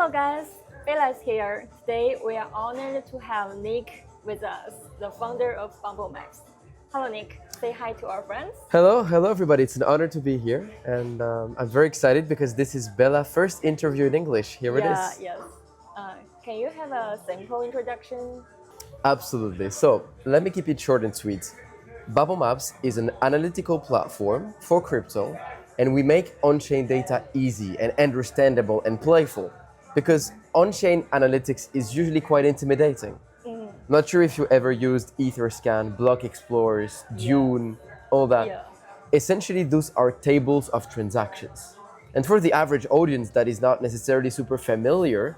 Hello guys, Bella is here. Today we are honored to have Nick with us, the founder of Bubblemaps. Hello Nick, say hi to our friends. Hello everybody. It's an honor to be here, and I'm very excited because this is Bella's first interview in English. Here it is. Yes. Can you have a simple introduction? Absolutely. So let me keep it short and sweet. Bubblemaps is an analytical platform for crypto, and we make on-chain data easy and understandable and playful, because on-chain analytics is usually quite intimidating. Not sure if you ever used Etherscan, Block Explorers, Dune, all that. Yeah. Essentially, those are tables of transactions. And for the average audience that is not necessarily super familiar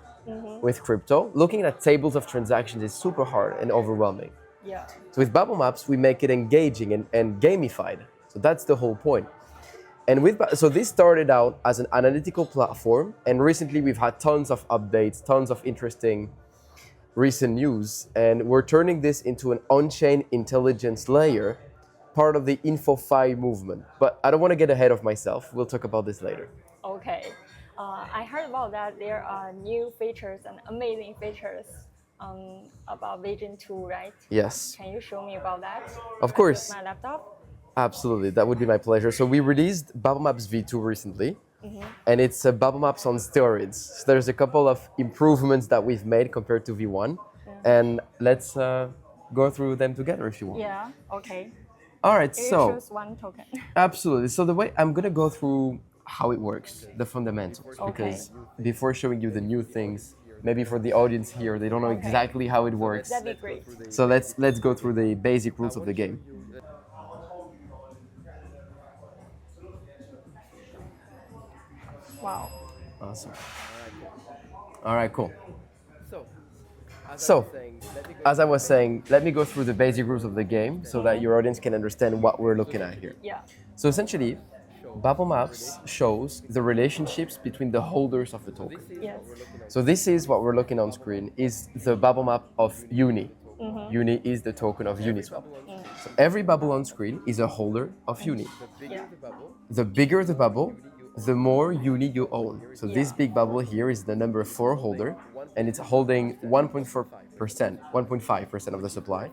with crypto, looking at tables of transactions is super hard and overwhelming. Yeah. So with Bubblemaps, we make it engaging and gamified. So that's the whole point. And so this started out as an analytical platform, and recently we've had tons of updates, tons of interesting recent news, and we're turning this into an on-chain intelligence layer, part of the InfoFi movement. But I don't want to get ahead of myself. We'll talk about this later. Okay. I heard about that there are new features and amazing features about Vision 2, right? Yes. Can you show me about that? Of course. My laptop? Absolutely, that would be my pleasure. So we released Bubblemaps V2 recently, and it's Bubblemaps on steroids. So there's a couple of improvements that we've made compared to V1, and let's go through them together if you want. Yeah, okay. All right, You so choose one token. absolutely. So the way I'm gonna go through how it works, the fundamentals, because before showing you the new things, maybe for the audience here, they don't know exactly how it works. That'd be great. So let's go through the basic rules of the game. Wow. Awesome. All right, cool. So, as I was saying, let me go through the basic rules of the game so that your audience can understand what we're looking at here. Yeah. So essentially, Bubblemaps shows the relationships between the holders of the token. Yes. So this is what we're looking on screen, is the bubble map of Uni. Uni is the token of Uniswap. So every bubble on screen is a holder of Uni. Yeah. The bigger the bubble, the more Uni you own. So this big bubble here is the number 4 holder, and it's holding 1.5% of the supply,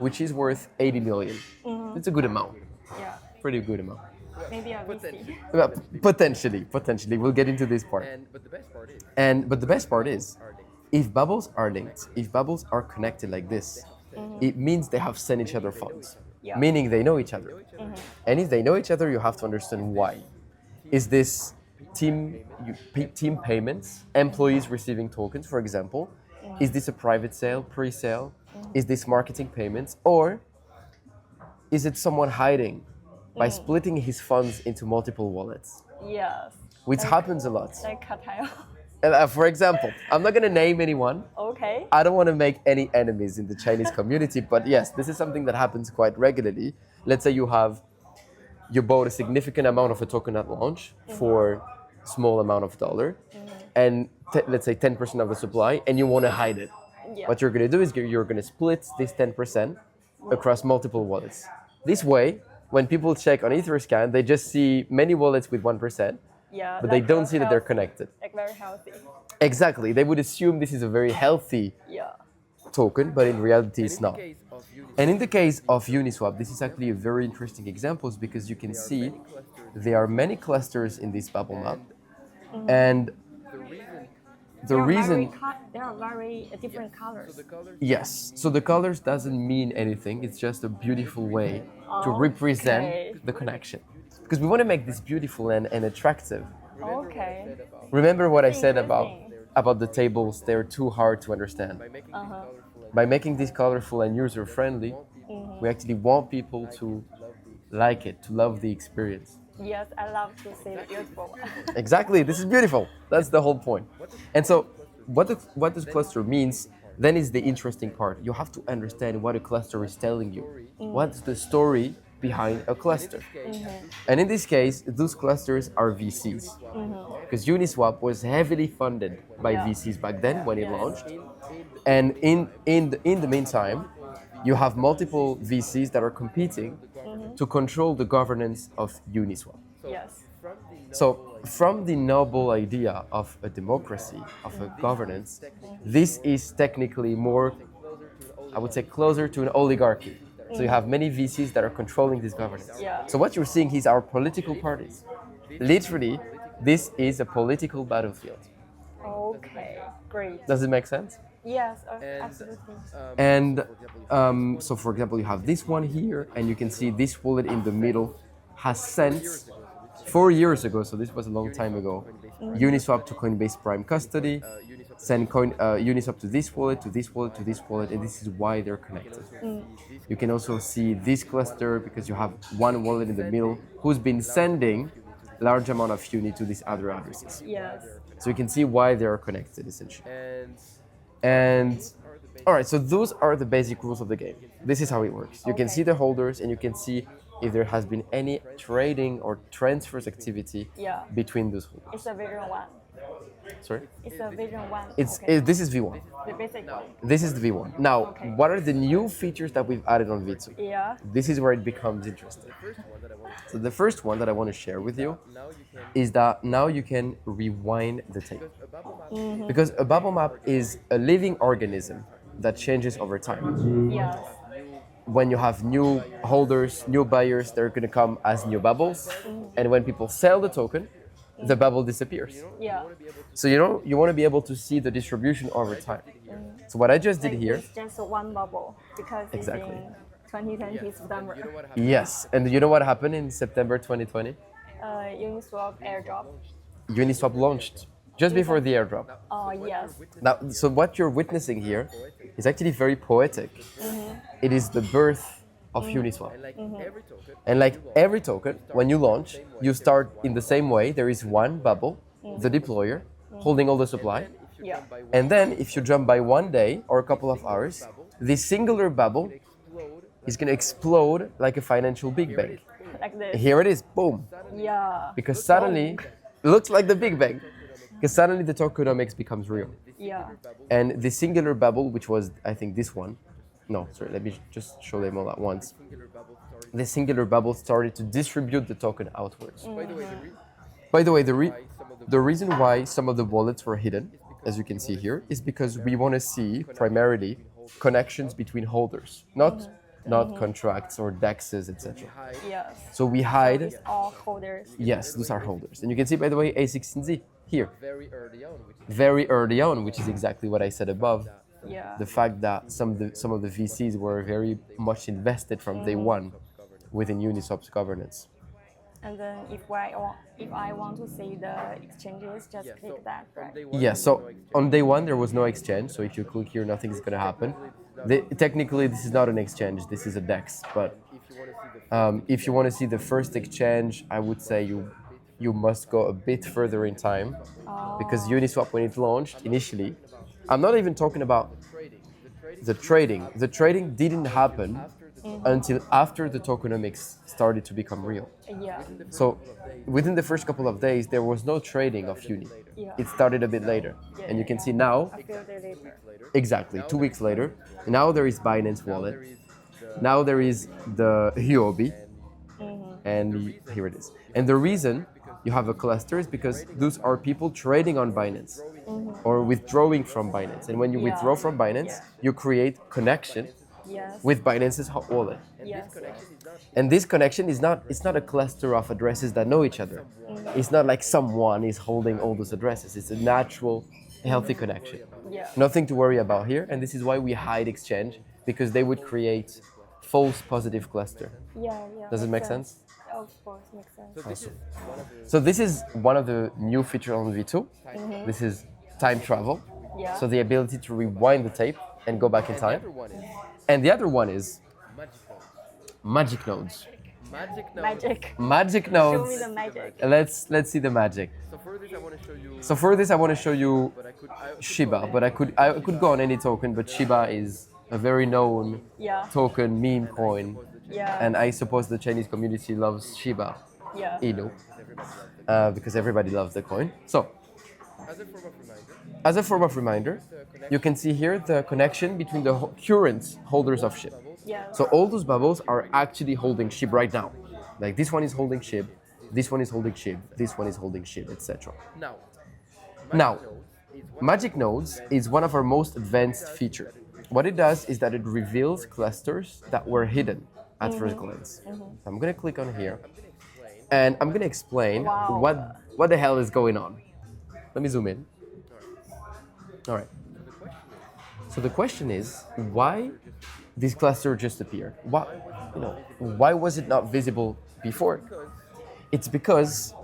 which is worth 80 million. It's a good amount, Yeah. pretty good amount. Maybe a VC. Well, potentially, we'll get into this part. But the best part is, if bubbles are linked, if bubbles are connected like this, it means they have sent each other funds, Yeah. meaning they know each other. And if they know each other, you have to understand why. Is this team payments, employees receiving tokens, for example? Is this a private sale, pre-sale? Is this marketing payments? Or is it someone hiding by splitting his funds into multiple wallets? Yes. Which happens a lot. Like cartel. For example, I'm not going to name anyone. Okay. I don't want to make any enemies in the Chinese community, but yes, this is something that happens quite regularly. Let's say you bought a significant amount of a token at launch for a small amount of dollar, and let's say 10% of the supply, and you want to hide it. Yeah. What you're going to do is you're going to split this 10% across multiple wallets. This way, when people check on Etherscan, they just see many wallets with 1%, Yeah. but they like don't see that they're healthy. connected. Like very healthy. Exactly. They would assume this is a very healthy Yeah. token, but in reality it's not. And in the case of Uniswap, this is actually a very interesting example because you can see there are many clusters in this bubble map, and the reason There are very different colors. yes, so the colors doesn't mean anything. It's just a beautiful way to represent the connection, because we want to make this beautiful and attractive. Okay. Remember what I said about the tables? They're too hard to understand. By making this colorful and user-friendly, we actually want people to like it, to love the experience. Yes, I love to see the beautiful one. Exactly, this is beautiful. That's the whole point. And so what this cluster means then is the interesting part. You have to understand what a cluster is telling you. What's the story behind a cluster? And in this case, those clusters are VCs. Because Uniswap was heavily funded by VCs back then when it launched. And in the meantime, you have multiple VCs that are competing to control the governance of Uniswap. Yes. So from the noble idea of a democracy, of a governance, this is technically more, I would say, closer to an oligarchy. So you have many VCs that are controlling this governance. Yeah. So what you're seeing here is our political parties. Literally, this is a political battlefield. Okay, great. Does it make sense? Yes, absolutely. And so, for example, you have this one here, and you can see this wallet in the middle has sent 4 years ago, so this was a long time ago, Uniswap to Coinbase Prime Custody, send Uniswap to this wallet, to this wallet, to this wallet, and this is why they're connected. You can also see this cluster because you have one wallet in the middle who's been sending large amount of Uni to these other addresses. Yes. So you can see why they are connected, essentially. And all right, so those are the basic rules of the game. This is how it works. You can see the holders, and you can see if there has been any trading or transfers activity between those holders. It's a version 1. Sorry? It's a version 1. This is V1. The basic one. This is the V1. Now, what are the new features that we've added on V2? Yeah. This is where it becomes interesting. So the first one that I want to share with you is that now you can rewind the tape. Because a bubble map is a living organism that changes over time. Yes. When you have new holders, new buyers, they're going to come as new bubbles. And when people sell the token, the bubble disappears. Yeah. So you want to be able to see the distribution over time. So what I just did here. It's just one bubble because it's in 2020 September. Yes, and you know what happened in September 2020? Uniswap airdrop. Uniswap launched just before the airdrop. Oh, yes. Now, so what you're witnessing here is actually very poetic. It is the birth of Uniswap. And like every token, when you launch, you start in the same way. There is one bubble, the deployer, holding all the supply. Yeah. And then if you jump by 1 day or a couple of hours, this singular bubble is going to explode like a financial Big Bang. Like this. Here it is, boom. Yeah. Because suddenly, it looks like the Big Bang. Because suddenly the tokenomics becomes real. Yeah. And the singular bubble, which was, I think, this one. No, sorry, let me just show them all at once. The singular bubble started to distribute the token outwards. By the way, the reason why some of the wallets were hidden, as you can see here, is because we want to see primarily connections between holders, not contracts or DEXs, etc. Yes. So we hide. These are holders. Yes, those are holders. And you can see, by the way, A16Z here. Very early on, which is exactly what I said above. Yeah. The fact that some of the VCs were very much invested from day one within Uniswap's governance. And then if I want to see the exchanges, just click that, right? Yeah, so on day one, there was no exchange. So if you click here, nothing is going to happen. Technically, this is not an exchange. This is a DEX. But if you want to see the first exchange, I would say you must go a bit further in time. Because Uniswap, when it launched initially, I'm not even talking about the trading. The trading didn't happen until after the tokenomics started to become real. Yeah. So within the first couple of days, there was no trading of Uni. Yeah. It started a bit later. And you can see now, A few days later. exactly, 2 weeks later, now there is Binance Wallet. Now there is the Huobi. And here it is. And the reason you have a cluster is because those are people trading on Binance or withdrawing from Binance. And when you withdraw from Binance, you create connection with Binance's hot wallet. Yes. And this connection is not a cluster of addresses that know each other. It's not like someone is holding all those addresses. It's a natural, healthy connection. Yeah. Nothing to worry about here. And this is why we hide exchange, because they would create false positive cluster. Yeah. Does it make sense? Of course, makes sense. Awesome. So this is one of the new features on V2. This is time travel. Yeah. So the ability to rewind the tape and go back in time. And the other one is magic nodes. Magic. Magic Show nodes. me the magic. Let's see the magic. So for this I want to show you Shiba, but I could go on any token, but Shiba is a very known token, meme coin. Yeah. And I suppose the Chinese community loves Shiba Yeah. Inu because everybody loves the coin. So, as a form of reminder, you can see here the connection between the current holders of SHIB. Yeah. So all those bubbles are actually holding SHIB right now. Like this one is holding SHIB, this one is holding SHIB, this one is holding SHIB, etc. Now, Magic Nodes is one of our most advanced features. What it does is that it reveals clusters that were hidden at first glance. So I'm going to click on here, and I'm going to explain what the hell is going on. Let me zoom in. All right. So the question is, why this cluster just appeared? Why was it not visible before? It's because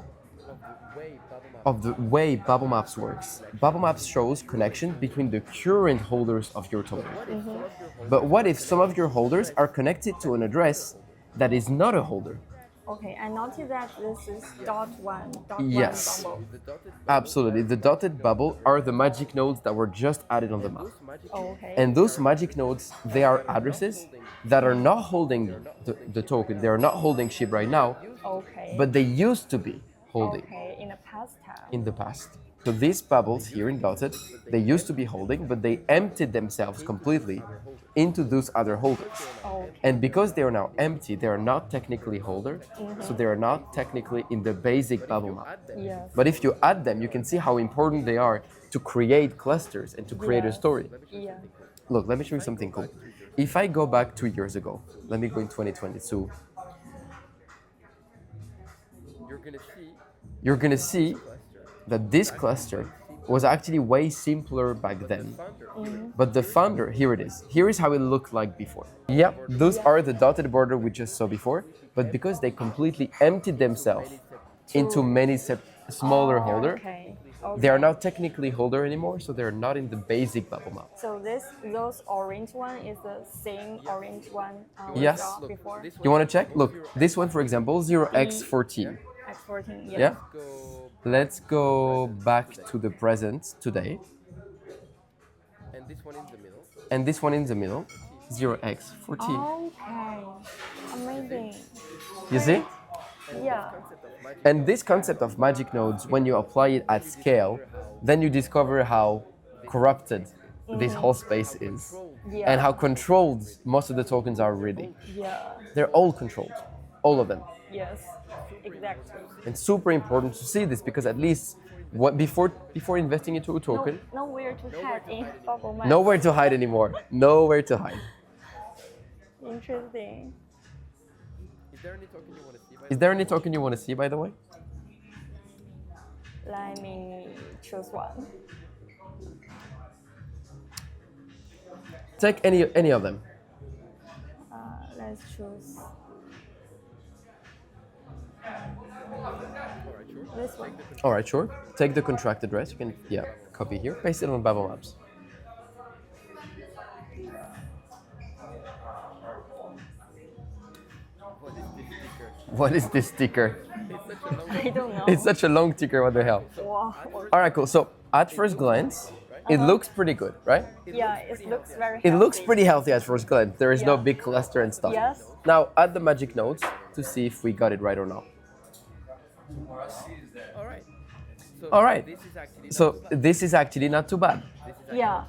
of the way Bubblemaps works. Bubblemaps shows connection between the current holders of your token. But what if some of your holders are connected to an address that is not a holder? Okay, I noticed that this is dot one Yes, bubble. absolutely. The dotted bubble are the magic nodes that were just added on the map. Okay. And those magic nodes, they are addresses that are not holding the token. They are not holding SHIB right now, Okay. but they used to be holding Okay, in the past time. in the past. So these bubbles here in dotted, they used to be holding, but they emptied themselves completely into those other holders. Okay. And because they are now empty, they are not technically holders, so they are not technically in the basic bubble map. Yes. But if you add them, you can see how important they are to create clusters and to create a story. Yeah. Look, let me show you something cool. If I go back 2 years ago, let me go in 2022, you're gonna see that this cluster was actually way simpler back then. But the founder, here it is. Here is how it looked like before. Yep, those are the dotted border we just saw before, but because they completely emptied themselves into many smaller holders, Okay. they are not technically holder anymore, so they're not in the basic bubble map. So those orange one is the same orange one we Yes. saw before. You want to check? Look, this one, for example, 0x14. X14. Yeah? Let's go back to the present today. And this one in the middle, 0x14. Okay. Amazing. You see? Yeah. And this concept of magic nodes, when you apply it at scale, then you discover how corrupted this whole space is. Yeah. And how controlled most of the tokens are really. Yeah. They're all controlled, all of them. Yes. Exactly. And super important to see this, because at least before investing into a token, Nowhere to hide in Bubblemaps. nowhere to hide anymore. Nowhere to hide. Interesting. Is there any token you want to see, by the way? Let me choose one. Take any of them. Let's choose this one. All right, sure. Take the contract address. You can, copy here. Paste it on Bubblemaps. What is this sticker? I don't know. It's such a long sticker. What the hell? Wow. All right, cool. So at first glance, it looks pretty good, right? Yeah, it looks very It healthy. looks pretty healthy at first glance. There is no Yeah. big cluster and stuff. Yes. Now add the magic nodes to see if we got it right or not. All right. So this is actually not too bad. Yeah.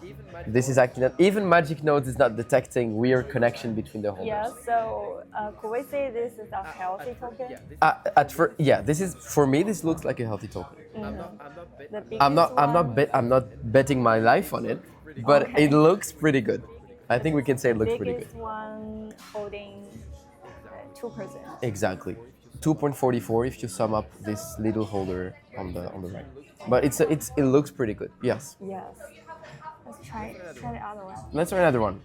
This is actually not, even magic nodes is not detecting weird connection between the holders. Yeah. So could we say this is a healthy token? This is, for me, this looks like a healthy token. The biggest I'm not betting my life on it, but Okay. it looks pretty good. I think we can say it looks pretty biggest good. one holding 2%. Exactly. 2.44 if you sum up this little holder on the right. But it looks pretty good. Yes. Yes. Let's try the other one. Let's try another one.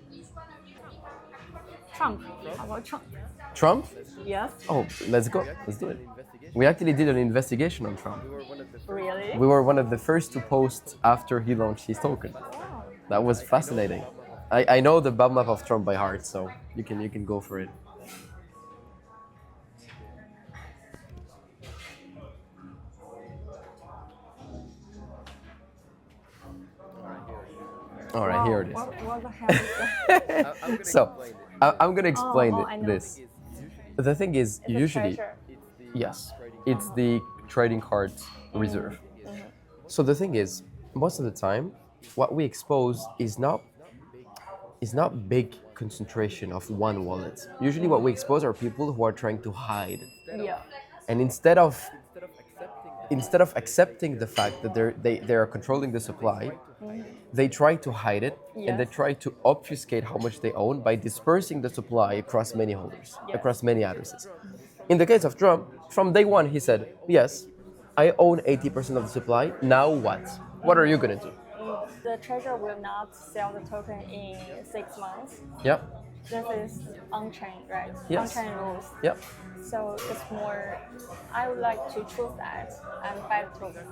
Trump. How about Trump? Trump? Yes. Oh, let's go. Let's do it. We actually did an investigation on Trump. Really? We were one of the first to post after he launched his token. Wow. That was fascinating. I know the bubble map of Trump by heart, so you can go for it. All right, here it is. What the hell is that? So, I'm gonna explain I know. this. The thing is, It's a usually, treasure. yes, it's the trading card reserve. So the thing is, most of the time, what we expose is not big concentration of one wallet. Usually, what we expose are people who are trying to hide. Yeah. And instead of accepting the fact that they are controlling the supply, they try to hide it and they try to obfuscate how much they own by dispersing the supply across many holders, across many addresses. In the case of Trump, from day one he said, yes, I own 80% of the supply, now what? What are you going to do? The treasurer will not sell the token in 6 months. Yeah. This is on-chain, right? Yes. On-chain rules. Yeah. So it's more, I would like to choose that and buy the token.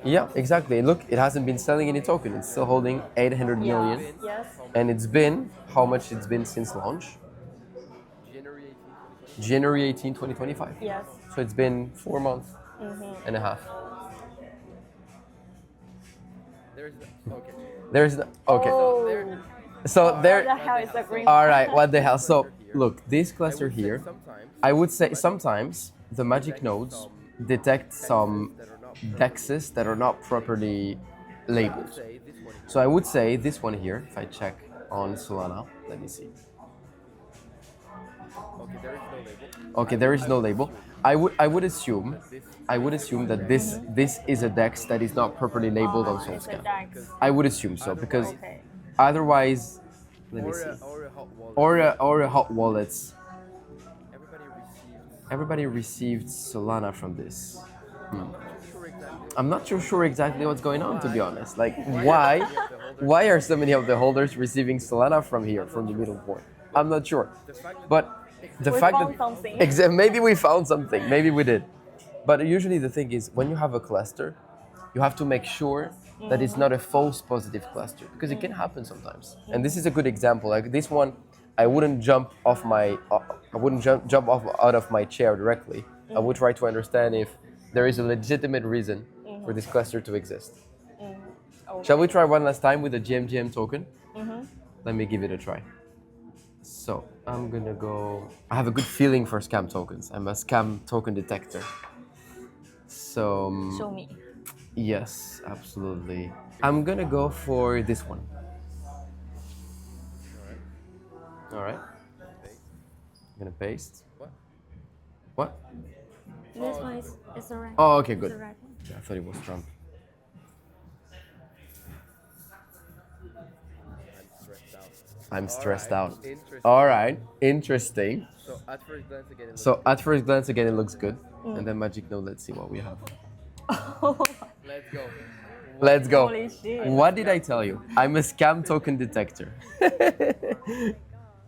Yeah, exactly. Look, it hasn't been selling any token. It's still holding 800 million. Yes. And it's been, how much it's been since launch? January 18, 2025. Yes. So it's been 4 months and a half. There's no, okay. Oh, So there. what the hell is the green All one? right, what the hell? So look, this cluster here, I would say sometimes the magic nodes detect some dexes that are not properly labeled. So I would say this one here, if I check on Solana, let me see. Okay, there is no label. I would assume that this is a dex that is not properly labeled on It's a Solscan. DEX. I would assume so because Okay. otherwise, let me see. Or a hot wallets. Everybody received Solana from this. I'm not too sure exactly what's going on, to be honest. Like, why are so many of the holders receiving Solana from here, from the middle point? I'm not sure. But the We fact found that something. maybe we found something, maybe we did. But usually the thing is, when you have a cluster, you have to make sure that it's not a false positive cluster, because it can happen sometimes. And this is a good example. Like this one, I wouldn't jump off out of my chair directly. I would try to understand if there is a legitimate reason for this cluster to exist. Okay. Shall we try one last time with the GMGM token? Let me give it a try. So I'm gonna go. I have a good feeling for scam tokens. I'm a scam token detector. So Show me. yes, absolutely. I'm gonna go for this one. All right. I'm gonna paste. What? This one is the right. Oh, okay, It's good. the right one. Yeah, I thought it was Trump. I'm stressed out. All right, interesting. So at first glance again, it looks good. And then magic node, let's see what we have. Let's go. Holy shit. What did I tell you? I'm a scam token detector.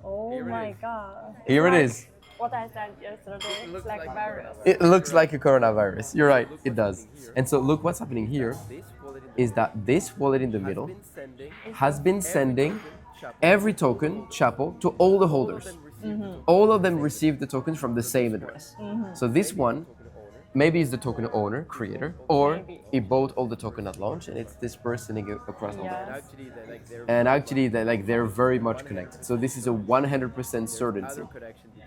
Oh my god. Here it is. What I said yesterday, it's like virus. It looks like a coronavirus. You're right, it does. And so look what's happening here is that this wallet in the middle has been sending every token, Chapo, to all the holders. All of them received the tokens from the same address. So this one, maybe it's the token owner, creator, or he bought all the token at launch and it's dispersing across all the Yes. And actually, they're very much connected. So this is a 100% certainty.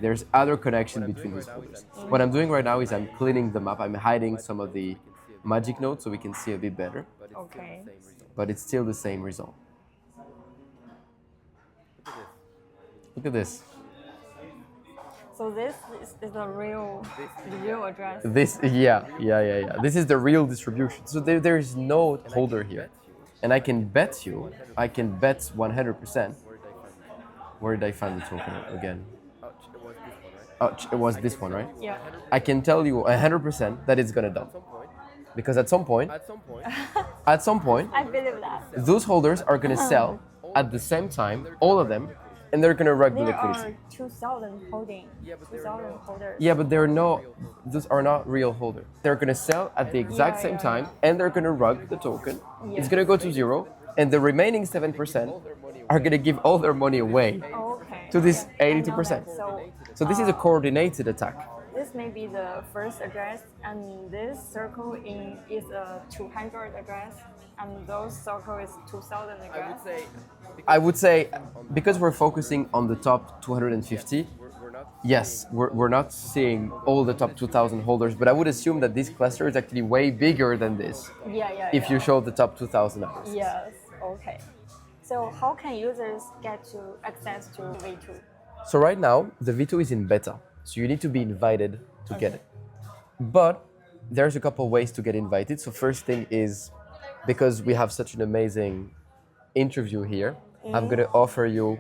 There's other connection between these holders. What I'm doing right now is I'm cleaning them up. I'm hiding some of the magic nodes so we can see a bit better. Okay. But it's still the same result. Look at this. So this is the real address. This, yeah. This is the real distribution. So there is no holder here. And I can bet 100%. Where did I find the token again? Oh, it was this one, right? Yeah. I can tell you 100% that it's gonna dump. Because at some point, I believe that. those holders are gonna sell at the same time, all of them, and they're gonna rug the There liquidity. are 2,000 holding. 2,000 holders. Yeah, but those are not real holders. They're gonna sell at the exact same time, and they're gonna rug the token. It's gonna go to zero, and the remaining 7% are gonna give all their money away Okay. to this I know 82%. that. So this is a coordinated attack. This may be the first address, and this circle is a 200 address, and those circle is 2,000 address. I would say, because we're focusing on the top 250, yes, we're not seeing all the top 2,000 holders, but I would assume that this cluster is actually way bigger than this if you show the top 2,000 addresses. Yes. Okay. So how can users get to access to V2? So right now, the V2 is in beta, so you need to be invited to get it. But there's a couple ways to get invited. So first thing is, because we have such an amazing interview here, I'm going to offer you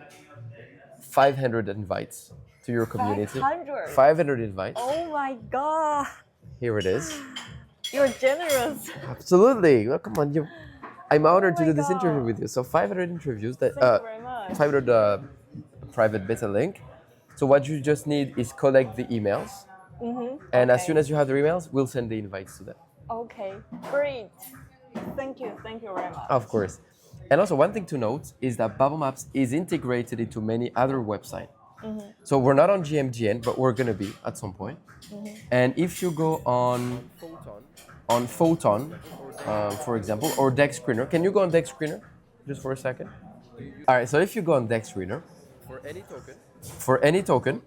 500 invites to your community. 500? 500 invites. Oh my god! Here it is. You're generous. Absolutely. Well, come on, I'm honored to my do this God. interview with you. So 500 interviews, that Thank you very much. 500 private beta link. So what you just need is collect the emails. And as soon as you have the emails, we'll send the invites to them. Okay, great. Thank you very much. Of course. And also one thing to note is that Bubblemaps is integrated into many other websites. So we're not on GMGN, but we're gonna be at some point. And if you go on Photon, for example, or Dex Screener, can you go on Dex Screener just for a second? All right. So if you go on Dex Screener, for any token,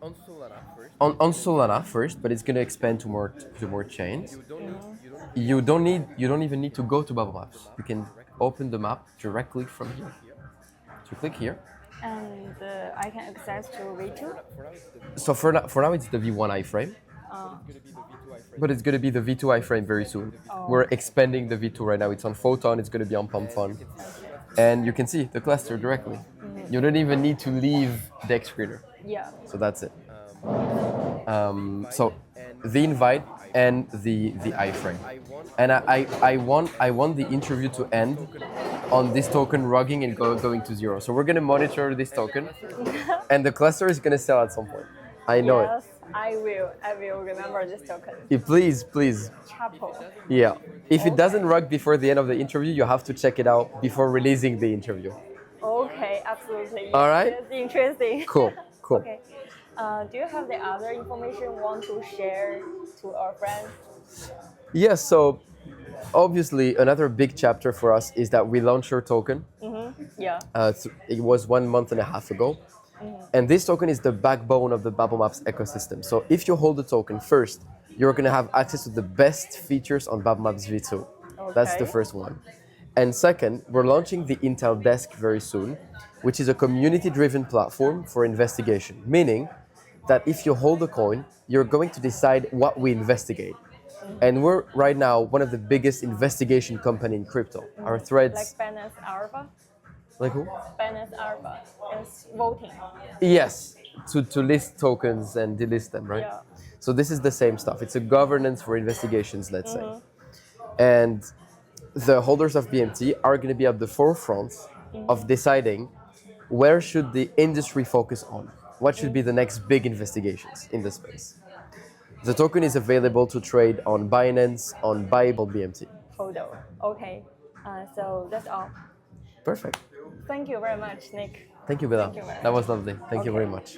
on Solana first, but it's gonna expand to more chains. You don't even need to go to Bubblemaps. You can open the map directly from here. So click here. And I can access to V2? So for now it's the V1 iframe. But it's going to be the V2 iframe very soon. We're expanding the V2 right now. It's on Photon, it's going to be on PumpFun. And you can see the cluster directly. You don't even need to leave Dex Screener. Yeah. So that's it. So the invite and the iframe. And I want the interview to end on this token rugging and going to zero. So we're going to monitor this token, and the cluster is going to sell at some point. I know it. Yes, I will remember this token. Please. Chapel. Yeah. If it doesn't rug before the end of the interview, you have to check it out before releasing the interview. Okay, absolutely. All right. That's interesting. Cool. Okay. Do you have the other information you want to share to our friends? Yes. So obviously, another big chapter for us is that we launched our token. Yeah. It was 1.5 months ago. And this token is the backbone of the Bubblemaps ecosystem. So if you hold the token first, you're going to have access to the best features on Bubblemaps V2. Okay. That's the first one. And second, we're launching the Intel Desk very soon, which is a community-driven platform for investigation, meaning that if you hold a coin, you're going to decide what we investigate. And we're right now one of the biggest investigation company in crypto. Our threads... Like Binance Alpha? Like who? Binance Alpha is voting. Yes, to list tokens and delist them, right? Yeah. So this is the same stuff. It's a governance for investigations, let's say. And the holders of BMT are going to be at the forefront of deciding where should the industry focus on. What should be the next big investigations in the space. The token is available to trade on Binance, on Bible BMT. Photo. Okay. So that's all. Perfect. Thank you very much, Nick. Thank you, Bella. Thank you very That much. was lovely. Thank you very much.